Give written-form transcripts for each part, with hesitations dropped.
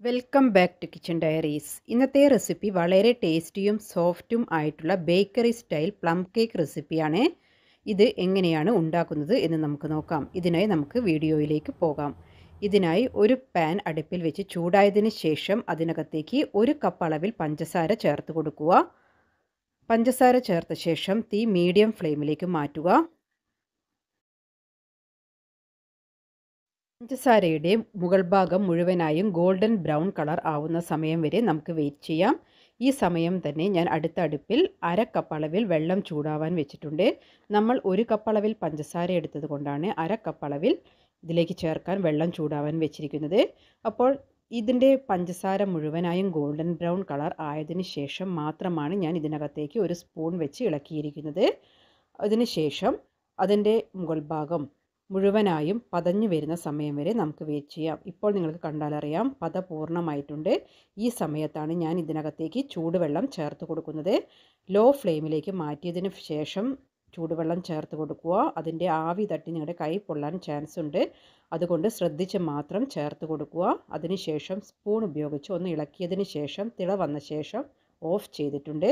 Welcome back to kitchen diaries. ഇന്നത്തെ recipe വളരെ ടേസ്റ്റിയും സോഫ്റ്റും ആയിട്ടുള്ള ബേക്കറി സ്റ്റൈൽ പ്ലം കേക്ക് റെസിപ്പിയാണ്. ഇത് എങ്ങനെയാണ് ഉണ്ടാക്കുന്നത് എന്ന് നമുക്ക് നോക്കാം. ഇതിനായി നമുക്ക് വീഡിയോയിലേക്ക് പോകാം. ഇതിനായി ഒരു പാൻ അടുപ്പിൽ വെച്ച് ചൂടായതിന് ശേഷം അതിനകത്തേക്ക് 1 കപ്പ് അളവിൽ പഞ്ചസാര ചേർത്ത് കൊടുക്കുക. പഞ്ചസാര ചേർത്ത ശേഷം തീ മീഡിയം ഫ്ലെയിമിലേക്ക് മാറ്റുക. പഞ്ചസാരയുടെ മുകൾ ഭാഗം മുഴുവനായും ഗോൾഡൻ ബ്രൗൺ കളർ ആവുന്ന സമയം വരെ നമുക്ക് വെയിറ്റ് ചെയ്യാം. ഈ സമയം തന്നെ ഞാൻ അടുത്ത അടുപ്പിൽ 1/2 കപ്പ് അളവിൽ വെള്ളം ചൂടാവാൻ വെച്ചിട്ടുണ്ട്. നമ്മൾ 1 കപ്പ് അളവിൽ പഞ്ചസാര എടുത്തത് കൊണ്ടാണ് 1/2 കപ്പ് അളവിൽ ഇതിലേക്ക് ചേർക്കാൻ വെള്ളം ചൂടാവാൻ വെച്ചിരിക്കുന്നത്. അപ്പോൾ ഇതിൻ്റെ പഞ്ചസാര മുഴുവനായും ഗോൾഡൻ ബ്രൗൺ കളർ ആയതിനു ശേഷം മാത്രമാണ് ഞാൻ ഇതിനകത്തേക്ക് ഒരു സ്പൂൺ വെച്ച് ഇളക്കിയിരിക്കുന്നത്. അതിനുശേഷം അതിൻ്റെ മുകൾ ഭാഗം മുഴുവനായും പതഞ്ഞു വരുന്ന സമയം വരെ നമുക്ക് വെയിറ്റ് ചെയ്യാം. ഇപ്പോൾ നിങ്ങൾക്ക് കണ്ടാലറിയാം പത പൂർണ്ണമായിട്ടുണ്ട്. ഈ സമയത്താണ് ഞാൻ ഇതിനകത്തേക്ക് ചൂടുവെള്ളം ചേർത്ത് കൊടുക്കുന്നത്. ലോ ഫ്ലെയിമിലേക്ക് മാറ്റിയതിന് ശേഷം ചൂടുവെള്ളം ചേർത്ത് കൊടുക്കുക. അതിൻ്റെ ആവി തട്ടി നിങ്ങളുടെ കൈ പൊള്ളാൻ ചാൻസ് ഉണ്ട്. അതുകൊണ്ട് ശ്രദ്ധിച്ച് മാത്രം ചേർത്ത് കൊടുക്കുക. അതിനുശേഷം സ്പൂൺ ഉപയോഗിച്ച് ഒന്ന് ഇളക്കിയതിന് ശേഷം തിള വന്ന ശേഷം ഓഫ് ചെയ്തിട്ടുണ്ട്.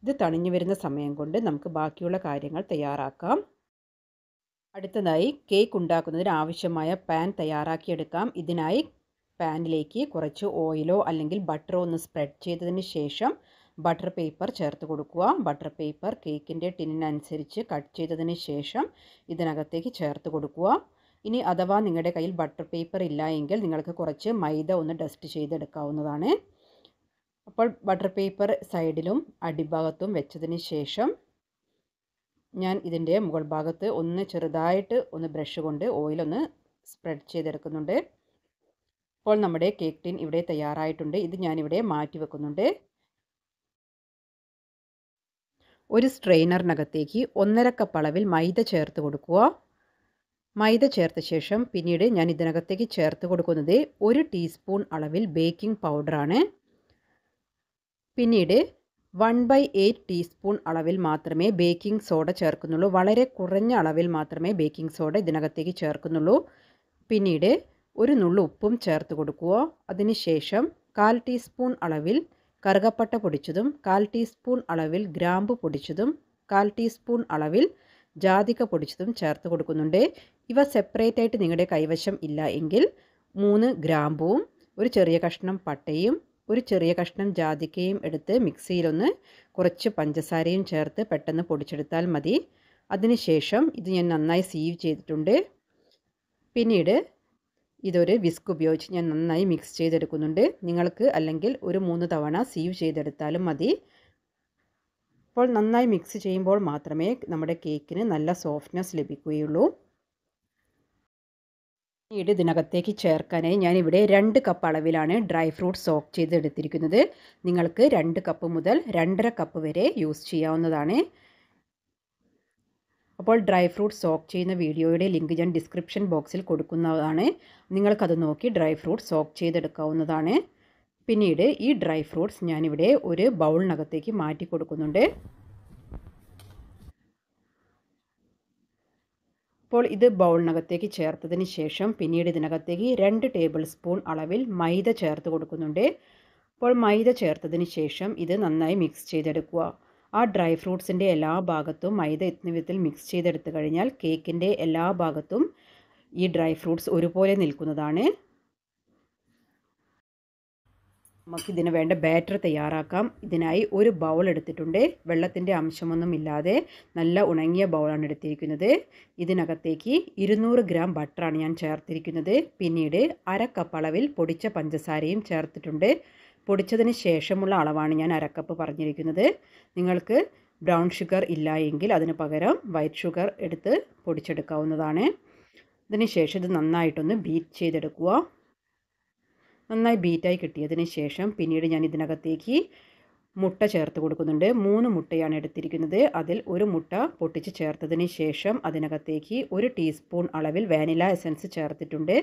ഇത് തണിഞ്ഞു വരുന്ന സമയം കൊണ്ട് നമുക്ക് ബാക്കിയുള്ള കാര്യങ്ങൾ തയ്യാറാക്കാം. അടുത്തതായി കേക്ക് ഉണ്ടാക്കുന്നതിന് ആവശ്യമായ പാൻ തയ്യാറാക്കിയെടുക്കാം. ഇതിനായി പാനിലേക്ക് കുറച്ച് ഓയിലോ അല്ലെങ്കിൽ ബട്ടറോ ഒന്ന് സ്പ്രെഡ് ചെയ്തതിന് ശേഷം ബട്ടർ പേപ്പർ ചേർത്ത് കൊടുക്കുക. ബട്ടർ പേപ്പർ കേക്കിൻ്റെ ടിന്നിനനുസരിച്ച് കട്ട് ചെയ്തതിന് ശേഷം ഇതിനകത്തേക്ക് ചേർത്ത് കൊടുക്കുക. ഇനി അഥവാ നിങ്ങളുടെ കയ്യിൽ ബട്ടർ പേപ്പർ ഇല്ല എങ്കിൽ നിങ്ങൾക്ക് കുറച്ച് മൈദ ഒന്ന് ഡസ്റ്റ് ചെയ്തെടുക്കാവുന്നതാണ്. അപ്പോൾ ബട്ടർ പേപ്പർ സൈഡിലും അടിഭാഗത്തും വെച്ചതിന് ശേഷം ഞാൻ ഇതിൻ്റെ മുകൾ ഭാഗത്ത് ഒന്ന് ചെറുതായിട്ട് ഒന്ന് ബ്രഷ് കൊണ്ട് ഓയിലൊന്ന് സ്പ്രെഡ് ചെയ്തെടുക്കുന്നുണ്ട്. അപ്പോൾ നമ്മുടെ കേക്ക് ടിൻ ഇവിടെ തയ്യാറായിട്ടുണ്ട്. ഇത് ഞാനിവിടെ മാറ്റി വെക്കുന്നുണ്ട്. ഒരു സ്ട്രെയിനറിനകത്തേക്ക് 1/2 കപ്പ് അളവിൽ മൈദ ചേർത്ത് കൊടുക്കുക. മൈദ ചേർത്ത ശേഷം പിന്നീട് ഞാൻ ഇതിനകത്തേക്ക് ചേർത്ത് കൊടുക്കുന്നത് 1 ടീസ്പൂൺ അളവിൽ ബേക്കിംഗ് പൗഡറാണ്. പിന്നീട് 1/8 ടീസ്പൂൺ അളവിൽ മാത്രമേ ബേക്കിംഗ് സോഡ ചേർക്കുന്നുള്ളൂ. വളരെ കുറഞ്ഞ അളവിൽ മാത്രമേ ബേക്കിംഗ് സോഡ ഇതിനകത്തേക്ക് ചേർക്കുന്നുള്ളൂ. പിന്നീട് ഒരു നുള്ളു ഉപ്പും ചേർത്ത് കൊടുക്കുക. അതിനുശേഷം 1/4 ടീസ്പൂൺ അളവിൽ കറുകപ്പട്ട പൊടിച്ചതും 1/4 ടീസ്പൂൺ അളവിൽ ഗ്രാമ്പു പൊടിച്ചതും 1/4 ടീസ്പൂൺ അളവിൽ ജാതിക്ക പൊടിച്ചതും ചേർത്ത് കൊടുക്കുന്നുണ്ട്. ഇവ സെപ്പറേറ്റ് ആയിട്ട് നിങ്ങളുടെ കൈവശം ഇല്ല എങ്കിൽ 3 ഗ്രാമ്പുവും ഒരു ചെറിയ കഷ്ണം പട്ടയും ഒരു ചെറിയ കഷ്ണം ജാതിക്കയും എടുത്ത് മിക്സിയിലൊന്ന് കുറച്ച് പഞ്ചസാരയും ചേർത്ത് പെട്ടെന്ന് പൊടിച്ചെടുത്താൽ മതി. അതിനുശേഷം ഇത് ഞാൻ നന്നായി സീവ് ചെയ്തിട്ടുണ്ട്. പിന്നീട് ഇതൊരു വിസ്ക് ഉപയോഗിച്ച് ഞാൻ നന്നായി മിക്സ് ചെയ്തെടുക്കുന്നുണ്ട്. നിങ്ങൾക്ക് അല്ലെങ്കിൽ ഒരു 3 തവണ സീവ് ചെയ്തെടുത്താലും മതി. അപ്പോൾ നന്നായി മിക്സ് ചെയ്യുമ്പോൾ മാത്രമേ നമ്മുടെ കേക്കിന് നല്ല സോഫ്റ്റ്നെസ് ലഭിക്കുകയുള്ളൂ. പിന്നീട് ഇതിനകത്തേക്ക് ചേർക്കാനായി ഞാനിവിടെ 2 കപ്പ് അളവിലാണ് ഡ്രൈ ഫ്രൂട്ട് സോക്ക് ചെയ്തെടുത്തിരിക്കുന്നത്. നിങ്ങൾക്ക് 2 കപ്പ് മുതൽ 2.5 കപ്പ് വരെ യൂസ് ചെയ്യാവുന്നതാണ്. അപ്പോൾ ഡ്രൈ ഫ്രൂട്ട് സോക്ക് ചെയ്യുന്ന വീഡിയോയുടെ ലിങ്ക് ഞാൻ ഡിസ്ക്രിപ്ഷൻ ബോക്സിൽ കൊടുക്കുന്നതാണ്. നിങ്ങൾക്കത് നോക്കി ഡ്രൈ ഫ്രൂട്ട് സോക്ക് ചെയ്തെടുക്കാവുന്നതാണ്. പിന്നീട് ഈ ഡ്രൈ ഫ്രൂട്ട്സ് ഞാനിവിടെ ഒരു ബൗളിനകത്തേക്ക് മാറ്റി കൊടുക്കുന്നുണ്ട്. അപ്പോൾ ഇത് ബൗളിനകത്തേക്ക് ചേർത്തതിന് ശേഷം പിന്നീട് ഇതിനകത്തേക്ക് 2 ടേബിൾ സ്പൂൺ അളവിൽ മൈദ ചേർത്ത് കൊടുക്കുന്നുണ്ട്. അപ്പോൾ മൈദ ചേർത്തതിന് ശേഷം ഇത് നന്നായി മിക്സ് ചെയ്തെടുക്കുക. ആ ഡ്രൈ ഫ്രൂട്ട്സിൻ്റെ എല്ലാ ഭാഗത്തും മൈദ എത്തുന്ന വിധത്തിൽ മിക്സ് ചെയ്തെടുത്തു കഴിഞ്ഞാൽ കേക്കിൻ്റെ എല്ലാ ഭാഗത്തും ഈ ഡ്രൈ ഫ്രൂട്ട്സ് ഒരുപോലെ നിൽക്കുന്നതാണ്. നമുക്കിതിന് വേണ്ട ബാറ്റർ തയ്യാറാക്കാം. ഇതിനായി ഒരു ബൗൾ എടുത്തിട്ടുണ്ട്. വെള്ളത്തിൻ്റെ അംശമൊന്നും ഇല്ലാതെ നല്ല ഉണങ്ങിയ ബൗളാണ് എടുത്തിരിക്കുന്നത്. ഇതിനകത്തേക്ക് 200 ഗ്രാം ബട്ടറാണ് ഞാൻ ചേർത്തിരിക്കുന്നത്. പിന്നീട് 1/2 കപ്പ് അളവിൽ പൊടിച്ച പഞ്ചസാരയും ചേർത്തിട്ടുണ്ട്. പൊടിച്ചതിന് ശേഷമുള്ള അളവാണ് ഞാൻ 1/2 കപ്പ് പറഞ്ഞിരിക്കുന്നത്. നിങ്ങൾക്ക് ബ്രൗൺ ഷുഗർ ഇല്ല എങ്കിൽ അതിന് പകരം വൈറ്റ് ഷുഗർ എടുത്ത് പൊടിച്ചെടുക്കാവുന്നതാണ്. അതിനുശേഷം ഇത് നന്നായിട്ടൊന്ന് ബീറ്റ് ചെയ്തെടുക്കുക. നന്നായി ബീറ്റായി കിട്ടിയതിന് ശേഷം പിന്നീട് ഞാൻ ഇതിനകത്തേക്ക് മുട്ട ചേർത്ത് കൊടുക്കുന്നുണ്ട്. 3 മുട്ടയാണ് എടുത്തിരിക്കുന്നത്. അതിൽ ഒരു മുട്ട പൊട്ടിച്ച് ചേർത്തതിന് ശേഷം അതിനകത്തേക്ക് 1 ടീസ്പൂൺ അളവിൽ വാനില എസൻസ് ചേർത്തിട്ടുണ്ട്.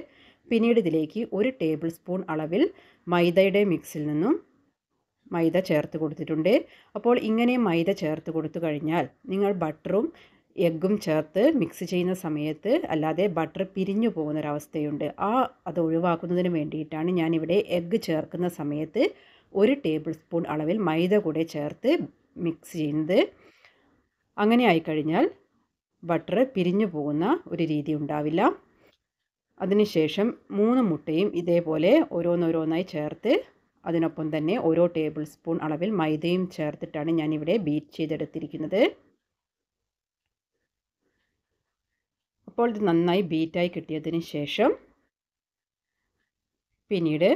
പിന്നീട് ഇതിലേക്ക് 1 ടേബിൾ സ്പൂൺ അളവിൽ മൈദയുടെ മിക്സിൽ നിന്നും മൈദ ചേർത്ത് കൊടുത്തിട്ടുണ്ട്. അപ്പോൾ ഇങ്ങനെ മൈദ ചേർത്ത് കൊടുത്തു കഴിഞ്ഞാൽ നിങ്ങൾ ബട്ടറും എഗ്ഗും ചേർത്ത് മിക്സ് ചെയ്യുന്ന സമയത്ത് അല്ലാതെ ബട്ടർ പിരിഞ്ഞു പോകുന്നൊരവസ്ഥയുണ്ട്. അത് ഒഴിവാക്കുന്നതിന് വേണ്ടിയിട്ടാണ് ഞാനിവിടെ എഗ്ഗ് ചേർക്കുന്ന സമയത്ത് 1 ടേബിൾ സ്പൂൺ അളവിൽ മൈദ കൂടെ ചേർത്ത് മിക്സ് ചെയ്യുന്നത്. അങ്ങനെ ആയിക്കഴിഞ്ഞാൽ ബട്ടർ പിരിഞ്ഞു പോകുന്ന ഒരു രീതി ഉണ്ടാവില്ല. അതിനുശേഷം 3 മുട്ടയും ഇതേപോലെ ഓരോന്നോരോന്നായി ചേർത്ത് അതിനൊപ്പം തന്നെ ഓരോ ടേബിൾ സ്പൂൺ അളവിൽ മൈദയും ചേർത്തിട്ടാണ് ഞാനിവിടെ ബീറ്റ് ചെയ്തെടുത്തിരിക്കുന്നത്. അപ്പോൾ ഇത് നന്നായി ബീറ്റായി കിട്ടിയതിന് ശേഷം പിന്നീട്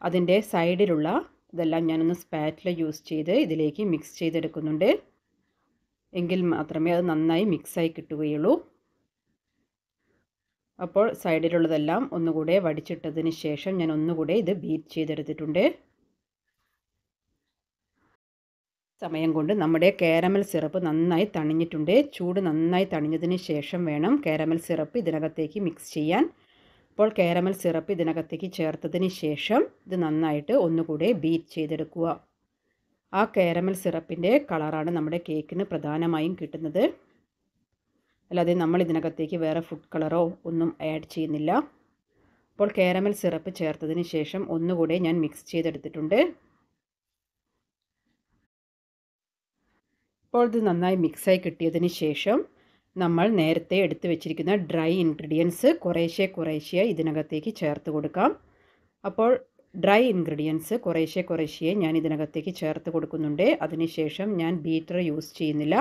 അതിൻ്റെ സൈഡിലുള്ള ഇതെല്ലാം ഞാനൊന്ന് സ്പാറ്റില യൂസ് ചെയ്ത് ഇതിലേക്ക് മിക്സ് ചെയ്തെടുക്കുന്നുണ്ട്. എങ്കിൽ മാത്രമേ അത് നന്നായി മിക്സായി കിട്ടുകയുള്ളൂ. അപ്പോൾ സൈഡിലുള്ളതെല്ലാം ഒന്നുകൂടെ വടിച്ചിട്ടതിന് ശേഷം ഞാൻ ഒന്നുകൂടെ ഇത് ബീറ്റ് ചെയ്തെടുത്തിട്ടുണ്ട്. സമയം കൊണ്ട് നമ്മുടെ കാരമൽ സിറപ്പ് നന്നായി തണിഞ്ഞിട്ടുണ്ട്. ചൂട് നന്നായി തണിഞ്ഞതിന് ശേഷം വേണം കാരമൽ സിറപ്പ് ഇതിനകത്തേക്ക് മിക്സ് ചെയ്യാൻ. അപ്പോൾ കാരമൽ സിറപ്പ് ഇതിനകത്തേക്ക് ചേർത്തതിന് ശേഷം ഇത് നന്നായിട്ട് ഒന്നുകൂടെ ബീറ്റ് ചെയ്തെടുക്കുക. ആ കാരമൽ സിറപ്പിൻ്റെ കളറാണ് നമ്മുടെ കേക്കിന് പ്രധാനമായും കിട്ടുന്നത്. അല്ലാതെ നമ്മൾ ഇതിനകത്തേക്ക് വേറെ ഫുഡ് കളറോ ഒന്നും ആഡ് ചെയ്യുന്നില്ല. അപ്പോൾ കാരമൽ സിറപ്പ് ചേർത്തതിന് ശേഷം ഒന്നുകൂടെ ഞാൻ മിക്സ് ചെയ്തെടുത്തിട്ടുണ്ട്. അപ്പോൾ ഇത് നന്നായി മിക്സായി കിട്ടിയതിന് ശേഷം നമ്മൾ നേരത്തെ എടുത്തു വെച്ചിരിക്കുന്ന ഡ്രൈ ഇൻഗ്രീഡിയൻസ് കുറേശ്ശെ ഇതിനകത്തേക്ക് ചേർത്ത് കൊടുക്കാം. അപ്പോൾ ഡ്രൈ ഇൻഗ്രീഡിയൻസ് കുറേശ്ശെ ഞാൻ ഇതിനകത്തേക്ക് ചേർത്ത് കൊടുക്കുന്നുണ്ട്. അതിനുശേഷം ഞാൻ ബീറ്റർ യൂസ് ചെയ്യുന്നില്ല.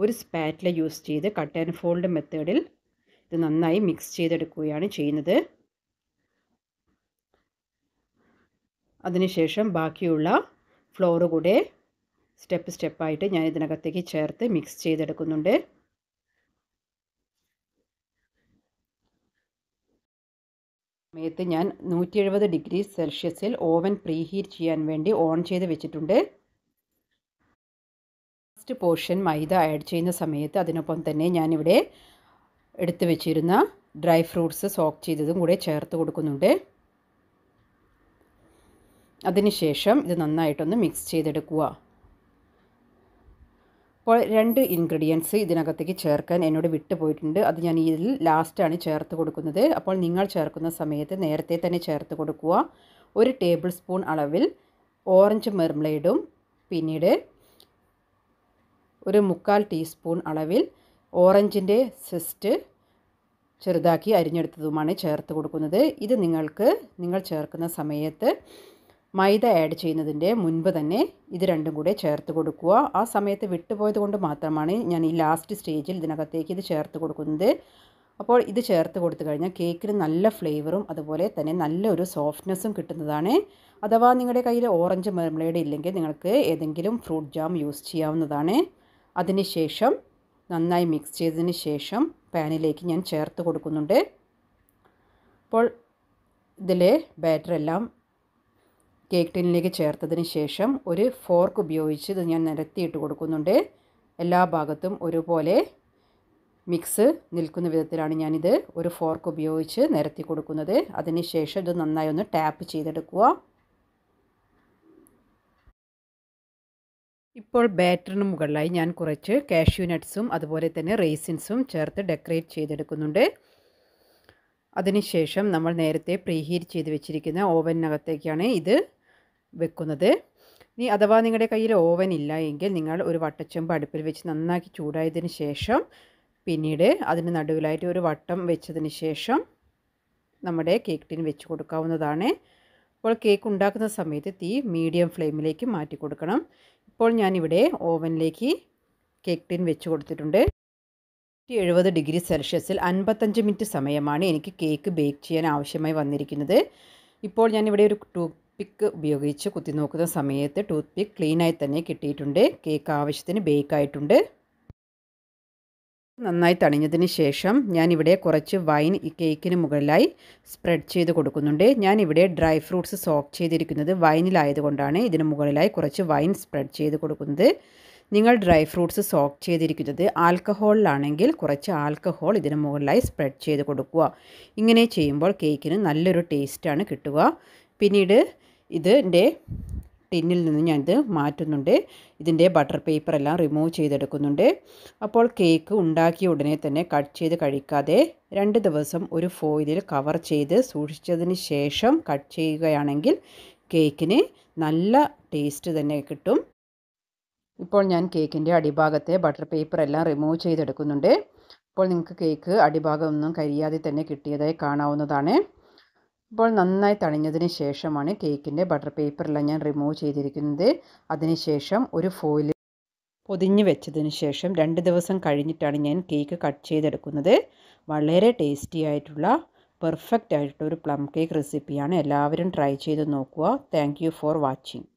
ഒരു സ്പാറ്റില യൂസ് ചെയ്ത് കട്ട് ആൻഡ് ഫോൾഡ് മെത്തേഡിൽ ഇത് നന്നായി മിക്സ് ചെയ്തെടുക്കുകയാണ് ചെയ്യുന്നത്. അതിനുശേഷം ബാക്കിയുള്ള ഫ്ലോർ കൂടെ സ്റ്റെപ്പായിട്ട് ഞാൻ ഇതിനകത്തേക്ക് ചേർത്ത് മിക്സ് ചെയ്തെടുക്കുന്നുണ്ട്. സമയത്ത് ഞാൻ 170 ഡിഗ്രി സെൽഷ്യസിൽ ഓവൻ പ്രീഹീറ്റ് ചെയ്യാൻ വേണ്ടി ഓൺ ചെയ്ത് വെച്ചിട്ടുണ്ട്. ഫസ്റ്റ് പോർഷൻ മൈദ ആഡ് ചെയ്യുന്ന സമയത്ത് അതിനൊപ്പം തന്നെ ഞാനിവിടെ എടുത്തു വെച്ചിരുന്ന ഡ്രൈ ഫ്രൂട്ട്സ് സോക്ക് ചെയ്തതും കൂടെ ചേർത്ത് കൊടുക്കുന്നുണ്ട്. അതിനുശേഷം ഇത് നന്നായിട്ടൊന്ന് മിക്സ് ചെയ്തെടുക്കുക. അപ്പോൾ 2 ഇൻഗ്രീഡിയൻസ് ഇതിനകത്തേക്ക് ചേർക്കാൻ എന്നോട് വിട്ടുപോയിട്ടുണ്ട്. അത് ഞാൻ ഇതിൽ ലാസ്റ്റാണ് ചേർത്ത് കൊടുക്കുന്നത്. അപ്പോൾ നിങ്ങൾ ചേർക്കുന്ന സമയത്ത് നേരത്തെ തന്നെ ചേർത്ത് കൊടുക്കുക. 1 ടേബിൾ സ്പൂൺ അളവിൽ ഓറഞ്ച് മെർമലേഡും പിന്നീട് 1/4 ടീസ്പൂൺ അളവിൽ ഓറഞ്ചിൻ്റെ സെസ്റ്റ് ചെറുതാക്കി അരിഞ്ഞെടുത്തതുമാണ് ചേർത്ത് കൊടുക്കുന്നത്. ഇത് നിങ്ങൾ ചേർക്കുന്ന സമയത്ത് മൈദ ആഡ് ചെയ്യുന്നതിൻ്റെ മുൻപ് തന്നെ ഇത് രണ്ടും കൂടെ ചേർത്ത് കൊടുക്കുക. ആ സമയത്ത് വിട്ടുപോയത് കൊണ്ട് മാത്രമാണ് ഞാൻ ഈ ലാസ്റ്റ് സ്റ്റേജിൽ ഇതിനകത്തേക്ക് ഇത് ചേർത്ത് കൊടുക്കുന്നത്. അപ്പോൾ ഇത് ചേർത്ത് കൊടുത്തു കഴിഞ്ഞാൽ കേക്കിന് നല്ല ഫ്ലേവറും അതുപോലെ തന്നെ നല്ലൊരു സോഫ്റ്റ്നെസ്സും കിട്ടുന്നതാണ്. അഥവാ നിങ്ങളുടെ കയ്യിൽ ഓറഞ്ച് മെർമലേഡ് ഇല്ലെങ്കിൽ നിങ്ങൾക്ക് ഏതെങ്കിലും ഫ്രൂട്ട് ജാം യൂസ് ചെയ്യാവുന്നതാണ്. അതിനുശേഷം നന്നായി മിക്സ് ചെയ്തതിന് ശേഷം പാനിലേക്ക് ഞാൻ ചേർത്ത് കൊടുക്കുന്നുണ്ട്. അപ്പോൾ ഇതിലെ ബാറ്ററെല്ലാം കേക്ക് ടിന്നിലേക്ക് ചേർത്തതിന് ശേഷം ഒരു ഫോർക്ക് ഉപയോഗിച്ച് ഇത് ഞാൻ നിരത്തിയിട്ട് കൊടുക്കുന്നുണ്ട്. എല്ലാ ഭാഗത്തും ഒരുപോലെ മിക്സ് നിൽക്കുന്ന വിധത്തിലാണ് ഞാനിത് ഒരു ഫോർക്ക് ഉപയോഗിച്ച് നിരത്തി കൊടുക്കുന്നത്. അതിനുശേഷം ഇത് നന്നായി ഒന്ന് ടാപ്പ് ചെയ്തെടുക്കുക. ഇപ്പോൾ ബാറ്ററിന് മുകളിലായി ഞാൻ കുറച്ച് കാഷ്യൂ നട്ട്സും അതുപോലെ തന്നെ റേസിൻസും ചേർത്ത് ഡെക്കറേറ്റ് ചെയ്തെടുക്കുന്നുണ്ട്. അതിനുശേഷം നമ്മൾ നേരത്തെ പ്രീഹീറ്റ് ചെയ്ത് വെച്ചിരിക്കുന്ന ഓവനകത്തേക്കാണ് ഇത് വെക്കുന്നത്. ഇനി അഥവാ നിങ്ങളുടെ കയ്യിൽ ഓവൻ ഇല്ല എങ്കിൽ നിങ്ങൾ ഒരു വട്ടച്ചെമ്പ് അടുപ്പിൽ വെച്ച് നന്നാക്കി ചൂടായതിന് ശേഷം പിന്നീട് അതിന് നടുവിലായിട്ട് ഒരു വട്ടം വെച്ചതിന് ശേഷം നമ്മുടെ കേക്ക് ടിൻ വെച്ച് കൊടുക്കാവുന്നതാണ്. അപ്പോൾ കേക്ക് ഉണ്ടാക്കുന്ന സമയത്ത് തീ മീഡിയം ഫ്ലെയിമിലേക്ക് മാറ്റി കൊടുക്കണം. ഇപ്പോൾ ഞാനിവിടെ ഓവനിലേക്ക് കേക്ക് ടിൻ വെച്ച് കൊടുത്തിട്ടുണ്ട്. 170 ഡിഗ്രി സെൽഷ്യസിൽ 55 മിനിറ്റ് സമയമാണ് എനിക്ക് കേക്ക് ബേക്ക് ചെയ്യാൻ ആവശ്യമായി വന്നിരിക്കുന്നത്. ഇപ്പോൾ ഞാനിവിടെ ഒരു ടൂത്ത് പിക്ക് ഉപയോഗിച്ച് കുത്തി നോക്കുന്ന സമയത്ത് ടൂത്ത് പിക്ക് ക്ലീനായി തന്നെ കിട്ടിയിട്ടുണ്ട്. കേക്ക് ആവശ്യത്തിന് ബേക്ക് ആയിട്ടുണ്ട്. നന്നായി തണിഞ്ഞതിന് ശേഷം ഞാനിവിടെ കുറച്ച് വൈൻ ഈ കേക്കിന് മുകളിലായി സ്പ്രെഡ് ചെയ്ത് കൊടുക്കുന്നുണ്ട്. ഞാനിവിടെ ഡ്രൈ ഫ്രൂട്ട്സ് സോക്ക് ചെയ്തിരിക്കുന്നത് വൈനിലായതുകൊണ്ടാണ് ഇതിന് മുകളിലായി കുറച്ച് വൈൻ സ്പ്രെഡ് ചെയ്ത് കൊടുക്കുന്നത്. നിങ്ങൾ ഡ്രൈ ഫ്രൂട്ട്സ് സോക്ക് ചെയ്തിരിക്കുന്നത് ആൽക്കഹോളിലാണെങ്കിൽ കുറച്ച് ആൽക്കഹോൾ ഇതിന് മുകളിലായി സ്പ്രെഡ് ചെയ്ത് കൊടുക്കുക. ഇങ്ങനെ ചെയ്യുമ്പോൾ കേക്കിന് നല്ലൊരു ടേസ്റ്റാണ് കിട്ടുക. പിന്നീട് ഇതിൻ്റെ ടിന്നിൽ നിന്ന് ഞാനിത് മാറ്റുന്നുണ്ട്. ഇതിൻ്റെ ബട്ടർ പേപ്പർ എല്ലാം റിമൂവ് ചെയ്തെടുക്കുന്നുണ്ട്. അപ്പോൾ കേക്ക് ഉണ്ടാക്കിയ ഉടനെ തന്നെ കട്ട് ചെയ്ത് കഴിക്കാതെ 2 ദിവസം ഒരു ഫോയിലിൽ കവർ ചെയ്ത് സൂക്ഷിച്ചതിന് ശേഷം കട്ട് ചെയ്യുകയാണെങ്കിൽ കേക്കിന് നല്ല ടേസ്റ്റ് തന്നെ കിട്ടും. ഇപ്പോൾ ഞാൻ കേക്കിൻ്റെ അടിഭാഗത്തെ ബട്ടർ പേപ്പർ എല്ലാം റിമൂവ് ചെയ്തെടുക്കുന്നുണ്ട്. അപ്പോൾ നിങ്ങൾക്ക് കേക്ക് അടിഭാഗം ഒന്നും കരിയാതെ തന്നെ കിട്ടിയതായി കാണാവുന്നതാണ്. ഇപ്പോൾ നന്നായി തണിഞ്ഞതിന് ശേഷമാണ് കേക്കിൻ്റെ ബട്ടർ പേപ്പറെല്ലാം ഞാൻ റിമൂവ് ചെയ്തിരിക്കുന്നത്. അതിനുശേഷം ഒരു ഫോയിൽ പൊതിഞ്ഞ് വെച്ചതിന് ശേഷം 2 ദിവസം കഴിഞ്ഞിട്ടാണ് ഞാൻ കേക്ക് കട്ട് ചെയ്തെടുക്കുന്നത്. വളരെ ടേസ്റ്റി ആയിട്ടുള്ള പെർഫെക്റ്റ് ആയിട്ടുള്ള ഒരു പ്ലം കേക്ക് റെസിപ്പിയാണ്. എല്ലാവരും ട്രൈ ചെയ്ത് നോക്കുക. Thank you for watching.